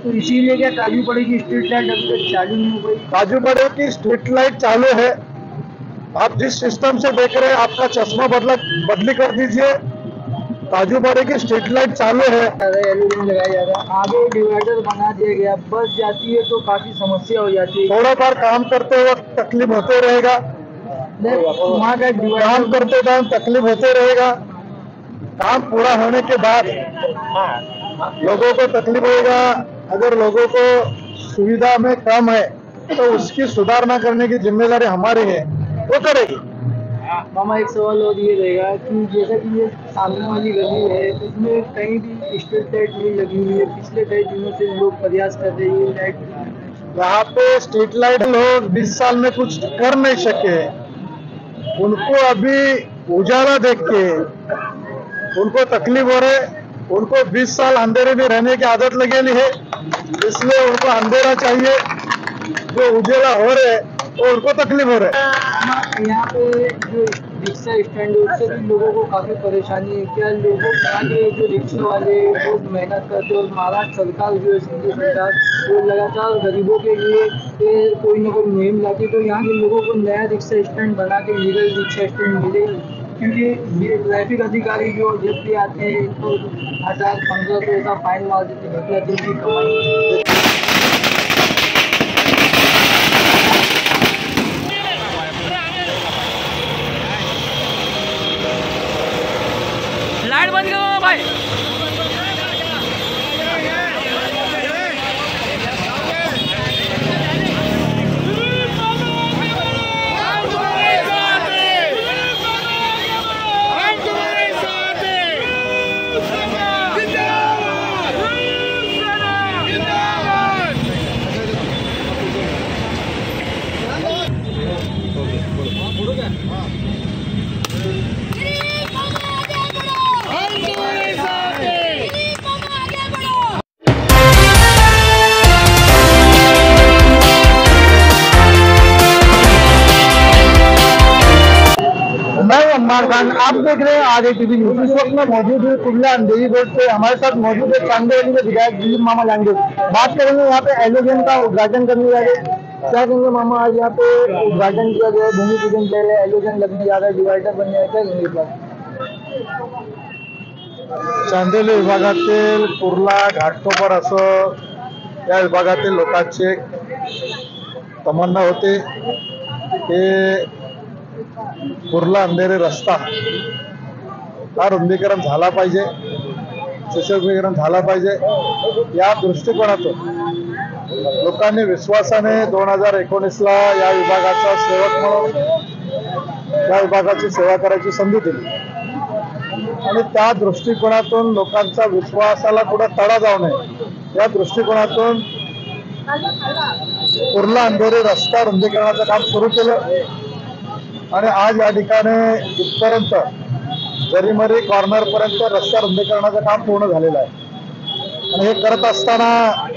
तो इसीलिए क्या काजूपड़े की स्ट्रीट लाइट अभी तक चालू नहीं हो गई? काजूपड़े की स्ट्रीट लाइट चालू है। आप जिस सिस्टम से देख रहे हैं आपका चश्मा बदली कर दीजिए। काजूपड़े की स्ट्रीट लाइट चालू है। एलईडी लगाया जा रहा है, आगे डिवाइडर बना दिया गया, बस जाती है तो काफी समस्या हो जाती है। थोड़ा बार काम करते वक्त तकलीफ होते रहेगा, वहाँ का काम करते टाइम तकलीफ होते रहेगा। काम पूरा होने के बाद लोगों को तकलीफ होगा। अगर लोगों को सुविधा में कम है तो उसकी सुधारना करने की जिम्मेदारी हमारी है, वो करेगी। मामा एक सवाल और ये रहेगा कि जैसा कि ये सामने वाली गली है उसमें कहीं भी स्ट्रीट लाइट नहीं लगी हुई है, पिछले कई दिनों से लोग प्रयास कर रहे हैं लाइट। यहाँ पे स्ट्रीट लाइट लोग 20 साल में कुछ कर नहीं सके, उनको अभी उजाला देख के उनको तकलीफ हो रहे। उनको 20 साल अंधेरे में रहने की आदत लगेली है, इसलिए उनको अंधेरा चाहिए। जो उजाला हो रहे तो उनको तकलीफ हो रहे। यहाँ पे जो रिक्शा स्टैंड है उससे भी लोगों को काफी परेशानी है। क्या लोगों के जो रिक्शा वाले बहुत मेहनत करते हैं और महाराष्ट्र सरकार जो है सिंधी सरकार वो लगातार गरीबों के लिए कोई ना कोई मुहिम लाती है, तो यहाँ के लोगों को नया रिक्शा स्टैंड बना के लीगल रिक्शा स्टैंड मिले, क्योंकि ये ट्रैफिक अधिकारी जो जब भी आते हैं तो 1000-1500 ऐसा फाइन मार देते हैं, घटिया दिन की कमाई। लाइट बंद करो भाई। खान आप देख रहे हैं आज टीवी न्यूज। इस वक्त में मौजूद है कुर्ला अंधेरी रोड पे, हमारे साथ मौजूद है चांदेली में विधायक दिलीप मामा लांडे। बात करेंगे यहाँ पे एलोजन का उद्घाटन करने वाले, क्या कहेंगे मामा? आज यहाँ पे उद्घाटन किया गया, भूमि पूजन किया गया, एलोजन लगने जा रहा है, डिवाइडर बनने जा रहा है, क्या चांदेली विभागातील कुर्ला घाटकोपर असं या विभागातील लोकांची तमन्ना होती की कुर्ला अंधेरी रस्ता हा रुंदीकरण झाला पाहिजे, सुशोभीकरण झाला पाहिजे। या दृष्टिकोनातून लोकांनी विश्वासाने 2019ला या विभागाचा सेवक म्हणून या विभागाची सेवा करायची संधी दिली आणि त्या दृष्टिकोनातून लोकांचा विश्वासाला कुठं तडा जाऊ नये या दृष्टिकोनातून कुर्ला अंधेरी रस्ता रुंदीकरणाचं काम सुरू केलं आणि आज या ठिकाणी इथपर्यंत जरीमरी कॉर्नर पर्यंत रस्ता रुंदीकरणाचं काम पूर्ण झालेलं आहे। आणि हे करत असताना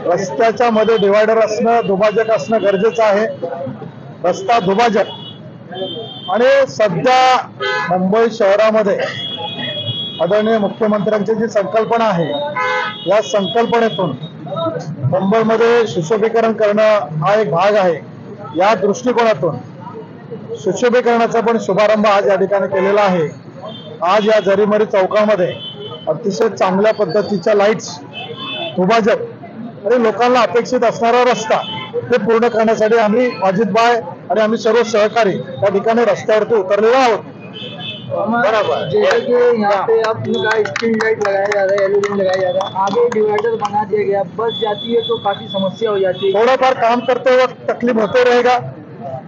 रस्त्याच्या मध्ये डिवायडर असणं, दुभाजक असणं गरजेचं आहे। रस्ता दुभाजक आणि सध्या मुंबई शहरामध्ये आदरणीय मुख्यमंत्र्यांची जी संकल्पना आहे या संकल्पनेतून मुंबईमध्ये सुशोभीकरण करणं हा एक भाग आहे। या दृष्टिकोनातून सुशोभीकरणाचा पण शुभारंभ आज या ठिकाणी केलेला आहे। आज या जरीमरी चौकामध्ये अतिशय चांगल्या पद्धतीच्या लाईट्स, दुभाजक आणि लोकांना अपेक्षित असणारा रस्ता ते पूर्ण करण्यासाठी आम्ही वाजिदभाई आणि आम्ही सर्व सहकारी त्या ठिकाणी रस्त्यावरती उतरलेलो आहोत। बराबर, जैसे कि यहाँ पे आपने कहा स्ट्रीट लाइट लगाया जा रहा है, एलईडी लगाया जा रहा है, आगे डिवाइडर बना दिया गया, बस जाती है तो काफी समस्या हो जाती है। थोड़ा बार काम करते वक्त तकलीफ होते रहेगा,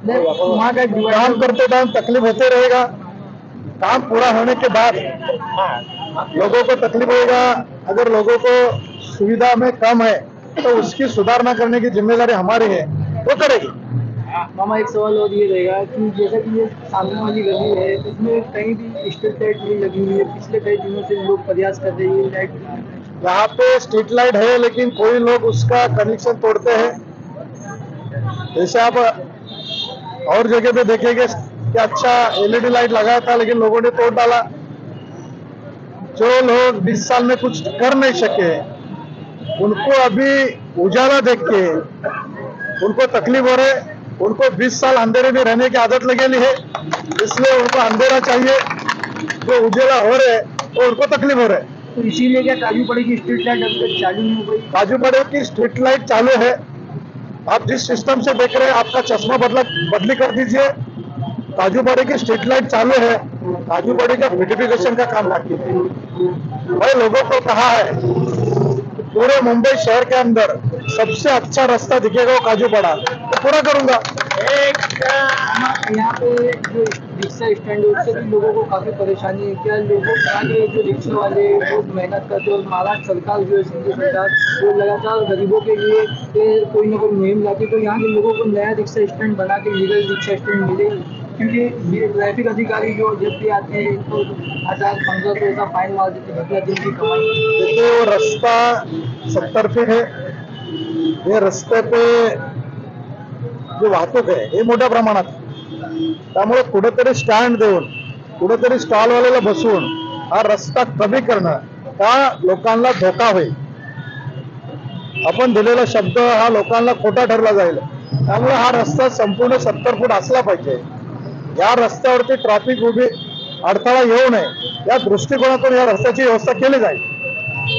वहाँ का काम करते टाइम तकलीफ होते रहेगा। काम पूरा होने के बाद लोगों को तकलीफ होगा। अगर लोगों को सुविधा में कम है तो उसकी सुधारना करने की जिम्मेदारी हमारी है, वो करेगी। मामा एक सवाल और ये रहेगा कि जैसा कि ये सामने वाली गली है उसमें कहीं भी स्ट्रीट लाइट नहीं लगी हुई है, पिछले कई दिनों से लोग प्रयास कर रहे हैं लाइट। यहाँ पे स्ट्रीट लाइट है लेकिन कोई लोग उसका कनेक्शन तोड़ते हैं। जैसे आप और जगह पे देखेंगे कि अच्छा एलईडी लाइट लगाया था लेकिन लोगों ने तोड़ डाला। जो लोग 20 साल में कुछ कर नहीं सके उनको अभी उजाला देख के उनको तकलीफ हो रहा है। उनको 20 साल अंधेरे में रहने की आदत लगेली है, इसलिए उनको अंधेरा चाहिए। जो उजाला हो रहे वो उनको तकलीफ हो रहा है। तो इसीलिए क्या काजूपड़ी की स्ट्रीट लाइट अभी तक चालू नहीं हो गई? काजूपड़ी की स्ट्रीट लाइट चालू है। आप जिस सिस्टम से देख रहे हैं आपका चश्मा बदली कर दीजिए। काजूपड़ी की स्ट्रीट लाइट चालू है, काजूपड़ी का ब्यूटिफिकेशन का काम बाकी है। मैं लोगों को कहा है कि पूरे मुंबई शहर के अंदर सबसे अच्छा रास्ता दिखेगा वो काजूपड़ा, तो पूरा करूंगा। यहाँ पे जो रिक्शा स्टैंड है उससे भी लोगों को काफी परेशानी है। क्या लोगों आगे जो रिक्शा वाले बहुत मेहनत करते हैं और महाराष्ट्र सरकार जो है सिंधी सरकार वो लगातार गरीबों के लिए कोई ना कोई मुहिम लाती है, तो यहाँ के लोगों को नया रिक्शा स्टैंड बना के लीगल रिक्शा स्टैंड मिले, क्योंकि ये ट्रैफिक अधिकारी जो जब भी आते हैं तो 1000-1500 का फाइन मार देते हैं, मतलब दिन की कमाई। देखिए वो रास्ता 70 फीट है। ये रस्ते पे जो वाहतूक आहे हे मोठ्या प्रमाणात, त्यामुळे कुठेतरी स्टँड देऊन कुठेतरी स्टॉलवाल्याला बसवून हा रस्ता कमी करणं त्या लोकांना धोका होईल। आपण दिलेला शब्द हा लोकांना खोटा ठरला जाईल, त्यामुळे हा रस्ता संपूर्ण 70 फूट असला पाहिजे। या रस्त्यावरती ट्रॅफिक उभी अडथळा येऊ नये या दृष्टिकोनातून या रस्त्याची व्यवस्था केली जाईल।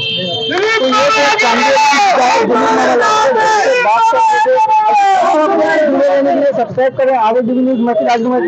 तो ये तो सब्सक्राइब करें आगे न्यूज, मैं राजकुमार।